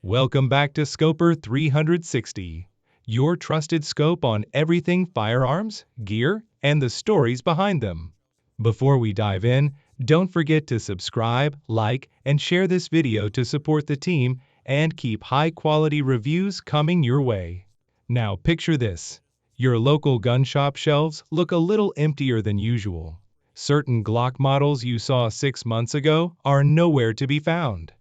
Welcome back to Scoper 360, your trusted scope on everything firearms, gear, and the stories behind them. Before we dive in, don't forget to subscribe, like, and share this video to support the team and keep high-quality reviews coming your way. Now picture this. Your local gun shop shelves look a little emptier than usual. Certain Glock models you saw 6 months ago are nowhere to be found.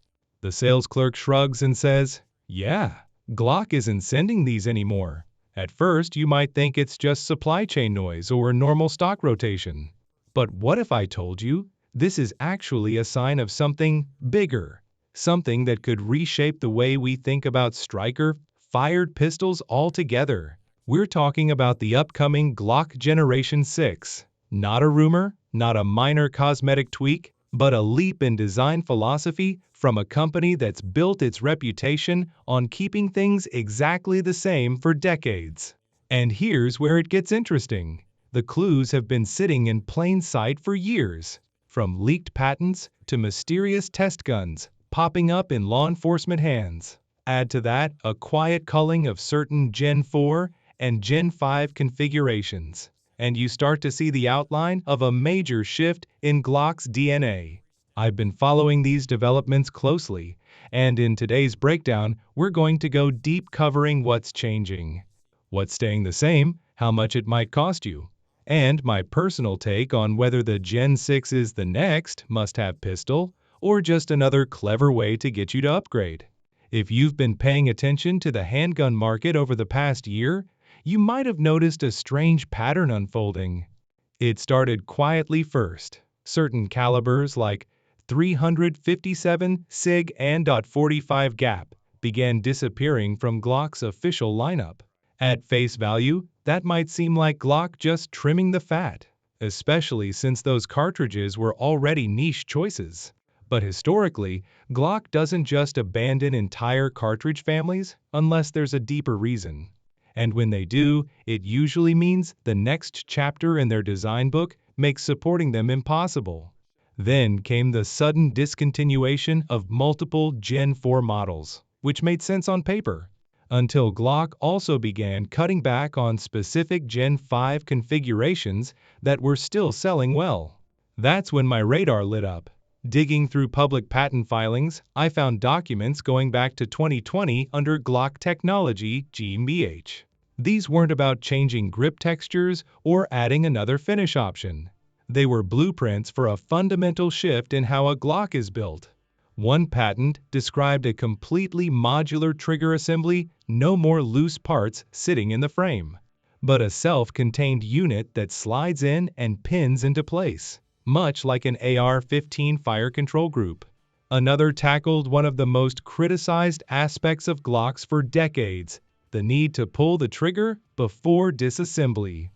The sales clerk shrugs and says, "Yeah, Glock isn't sending these anymore." At first, you might think it's just supply chain noise or normal stock rotation. But what if I told you this is actually a sign of something bigger? Something that could reshape the way we think about striker-fired pistols altogether. We're talking about the upcoming Glock Generation 6. Not a rumor, not a minor cosmetic tweak, but a leap in design philosophy from a company that's built its reputation on keeping things exactly the same for decades. And here's where it gets interesting. The clues have been sitting in plain sight for years, from leaked patents to mysterious test guns popping up in law enforcement hands. Add to that a quiet culling of certain Gen 4 and Gen 5 configurations, and you start to see the outline of a major shift in Glock's DNA. I've been following these developments closely, and in today's breakdown, we're going to go deep covering what's changing, what's staying the same, how much it might cost you, and my personal take on whether the Gen 6 is the next must-have pistol or just another clever way to get you to upgrade. If you've been paying attention to the handgun market over the past year, you might have noticed a strange pattern unfolding. It started quietly first. Certain calibers like 357 SIG and .45 Gap began disappearing from Glock's official lineup. At face value, that might seem like Glock just trimming the fat, especially since those cartridges were already niche choices. But historically, Glock doesn't just abandon entire cartridge families unless there's a deeper reason. And when they do, it usually means the next chapter in their design book makes supporting them impossible. Then came the sudden discontinuation of multiple Gen 4 models, which made sense on paper, until Glock also began cutting back on specific Gen 5 configurations that were still selling well. That's when my radar lit up. Digging through public patent filings, I found documents going back to 2020 under Glock Technology GmbH. These weren't about changing grip textures or adding another finish option. They were blueprints for a fundamental shift in how a Glock is built. One patent described a completely modular trigger assembly, no more loose parts sitting in the frame, but a self-contained unit that slides in and pins into place, much like an AR-15 fire control group. Another tackled one of the most criticized aspects of Glocks for decades, the need to pull the trigger before disassembly.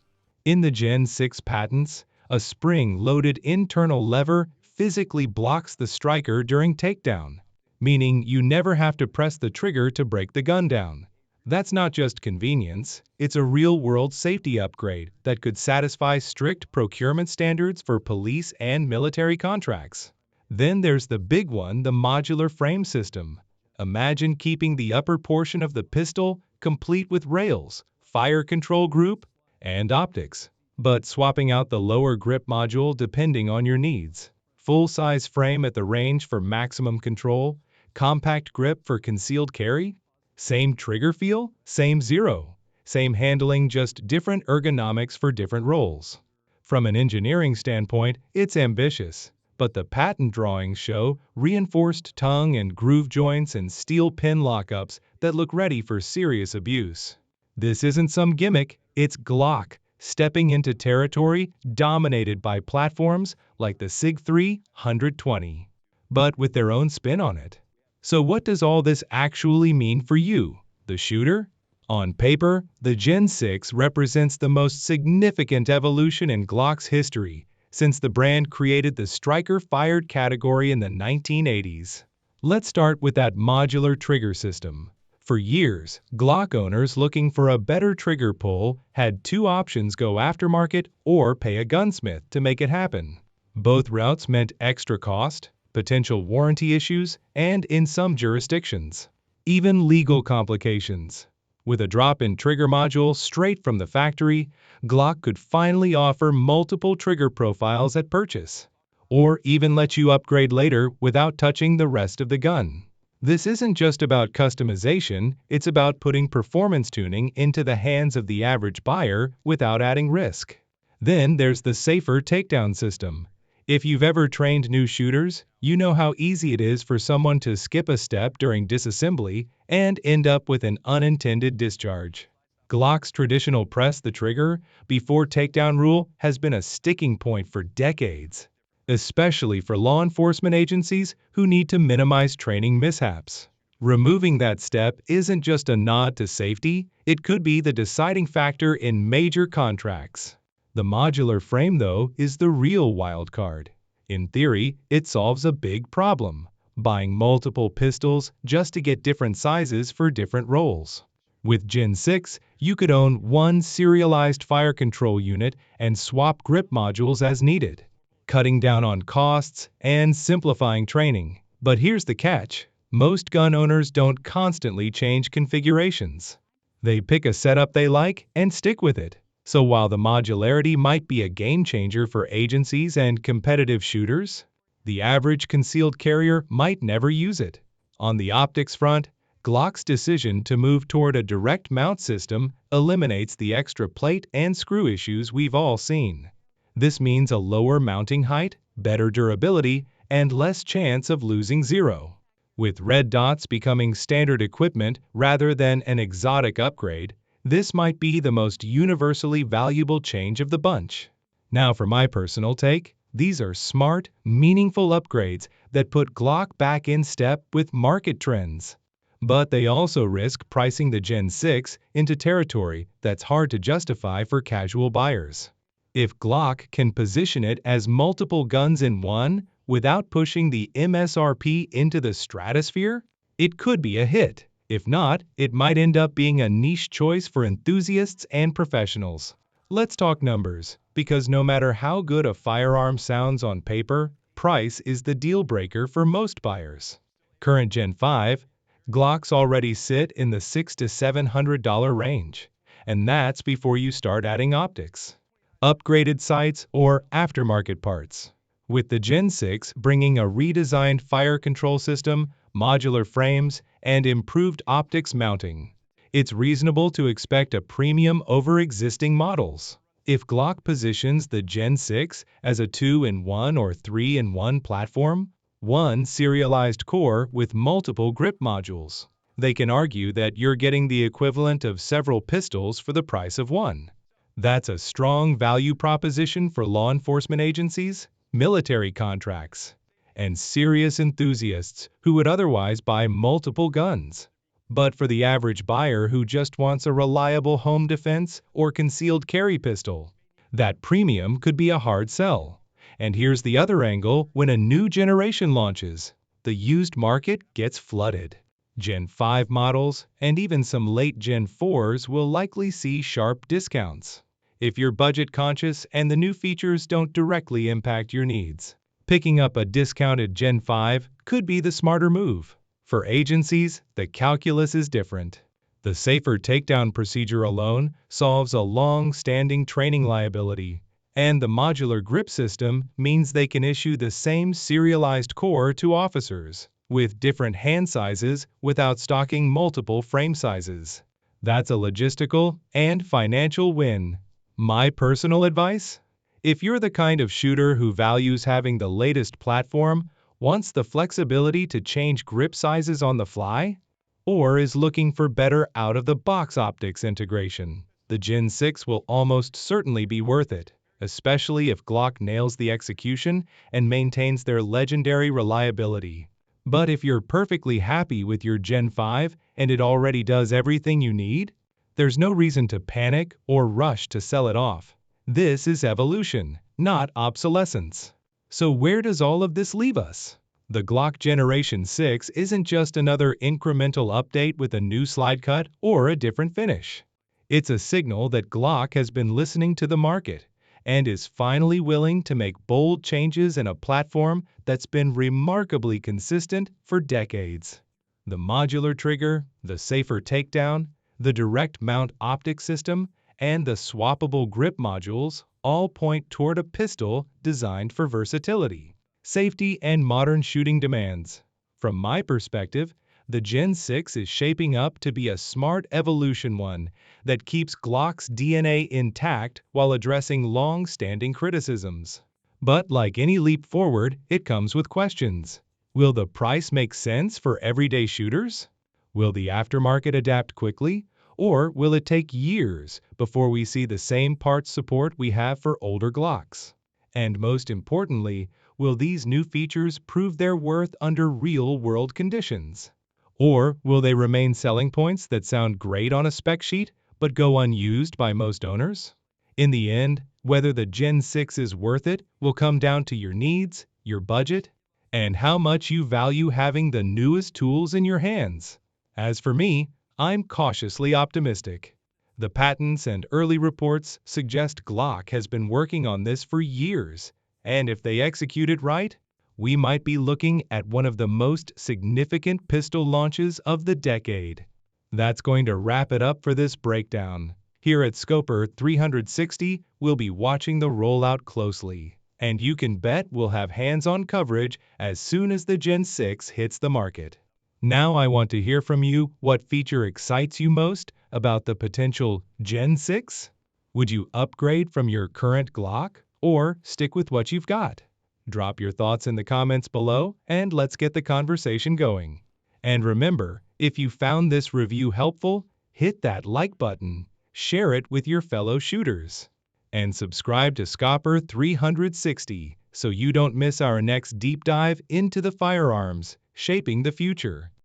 In the Gen 6 patents, a spring-loaded internal lever physically blocks the striker during takedown, meaning you never have to press the trigger to break the gun down. That's not just convenience, it's a real-world safety upgrade that could satisfy strict procurement standards for police and military contracts. Then there's the big one, the modular frame system. Imagine keeping the upper portion of the pistol complete with rails, fire control group, and optics, but swapping out the lower grip module depending on your needs. Full-size frame at the range for maximum control, compact grip for concealed carry. Same trigger feel, same zero. Same handling, just different ergonomics for different roles. From an engineering standpoint, it's ambitious, but the patent drawings show reinforced tongue and groove joints and steel pin lockups that look ready for serious abuse. This isn't some gimmick, it's Glock stepping into territory dominated by platforms like the SIG 320, but with their own spin on it. So what does all this actually mean for you, the shooter? On paper, the Gen 6 represents the most significant evolution in Glock's history since the brand created the striker-fired category in the 1980s. Let's start with that modular trigger system. For years, Glock owners looking for a better trigger pull had two options: go aftermarket or pay a gunsmith to make it happen. Both routes meant extra cost, potential warranty issues, and in some jurisdictions, even legal complications. With a drop-in trigger module straight from the factory, Glock could finally offer multiple trigger profiles at purchase, or even let you upgrade later without touching the rest of the gun. This isn't just about customization, it's about putting performance tuning into the hands of the average buyer without adding risk. Then there's the safer takedown system. If you've ever trained new shooters, you know how easy it is for someone to skip a step during disassembly and end up with an unintended discharge. Glock's traditional press the trigger before takedown rule has been a sticking point for decades, especially for law enforcement agencies who need to minimize training mishaps. Removing that step isn't just a nod to safety, it could be the deciding factor in major contracts. The modular frame, though, is the real wild card. In theory, it solves a big problem: buying multiple pistols just to get different sizes for different roles. With Gen 6, you could own one serialized fire control unit and swap grip modules as needed, cutting down on costs and simplifying training. But here's the catch: most gun owners don't constantly change configurations. They pick a setup they like and stick with it. So while the modularity might be a game changer for agencies and competitive shooters, the average concealed carrier might never use it. On the optics front, Glock's decision to move toward a direct mount system eliminates the extra plate and screw issues we've all seen. This means a lower mounting height, better durability, and less chance of losing zero. With red dots becoming standard equipment rather than an exotic upgrade, this might be the most universally valuable change of the bunch. Now for my personal take, these are smart, meaningful upgrades that put Glock back in step with market trends. But they also risk pricing the Gen 6 into territory that's hard to justify for casual buyers. If Glock can position it as multiple guns in one without pushing the MSRP into the stratosphere, it could be a hit. If not, it might end up being a niche choice for enthusiasts and professionals. Let's talk numbers, because no matter how good a firearm sounds on paper, price is the deal breaker for most buyers. Current Gen 5 Glocks already sit in the $600 to $700 range, and that's before you start adding optics, upgraded sights, or aftermarket parts. With the Gen 6 bringing a redesigned fire control system, modular frames, and improved optics mounting, it's reasonable to expect a premium over existing models. If Glock positions the Gen 6 as a 2-in-1 or 3-in-1 platform, one serialized core with multiple grip modules, they can argue that you're getting the equivalent of several pistols for the price of one. That's a strong value proposition for law enforcement agencies, military contracts, and serious enthusiasts who would otherwise buy multiple guns. But for the average buyer who just wants a reliable home defense or concealed carry pistol, that premium could be a hard sell. And here's the other angle: when a new generation launches, the used market gets flooded. Gen 5 models and even some late Gen 4s will likely see sharp discounts if you're budget conscious and the new features don't directly impact your needs. Picking up a discounted Gen 5 could be the smarter move. For agencies, the calculus is different. The safer takedown procedure alone solves a long-standing training liability, and the modular grip system means they can issue the same serialized core to officers with different hand sizes without stocking multiple frame sizes. That's a logistical and financial win. My personal advice? If you're the kind of shooter who values having the latest platform, wants the flexibility to change grip sizes on the fly, or is looking for better out-of-the-box optics integration, the Gen 6 will almost certainly be worth it, especially if Glock nails the execution and maintains their legendary reliability. But if you're perfectly happy with your Gen 5 and it already does everything you need, there's no reason to panic or rush to sell it off. This is evolution, not obsolescence. So where does all of this leave us? The Glock Generation 6 isn't just another incremental update with a new slide cut or a different finish. It's a signal that Glock has been listening to the market and is finally willing to make bold changes in a platform that's been remarkably consistent for decades. The modular trigger, the safer takedown, the direct mount optic system, and the swappable grip modules all point toward a pistol designed for versatility, safety, and modern shooting demands. From my perspective, the Gen 6 is shaping up to be a smart evolution one that keeps Glock's DNA intact while addressing long-standing criticisms. But like any leap forward, it comes with questions. Will the price make sense for everyday shooters? Will the aftermarket adapt quickly? Or will it take years before we see the same parts support we have for older Glocks? And most importantly, will these new features prove their worth under real-world conditions? Or will they remain selling points that sound great on a spec sheet but go unused by most owners? In the end, whether the Gen 6 is worth it will come down to your needs, your budget, and how much you value having the newest tools in your hands. As for me, I'm cautiously optimistic. The patents and early reports suggest Glock has been working on this for years, and if they execute it right, we might be looking at one of the most significant pistol launches of the decade. That's going to wrap it up for this breakdown. Here at Scoper 360, we'll be watching the rollout closely, and you can bet we'll have hands-on coverage as soon as the Gen 6 hits the market. Now I want to hear from you. What feature excites you most about the potential Gen 6? Would you upgrade from your current Glock or stick with what you've got? Drop your thoughts in the comments below and let's get the conversation going. And remember, if you found this review helpful, hit that like button, share it with your fellow shooters, and subscribe to Scoper 360 so you don't miss our next deep dive into the firearms shaping the future.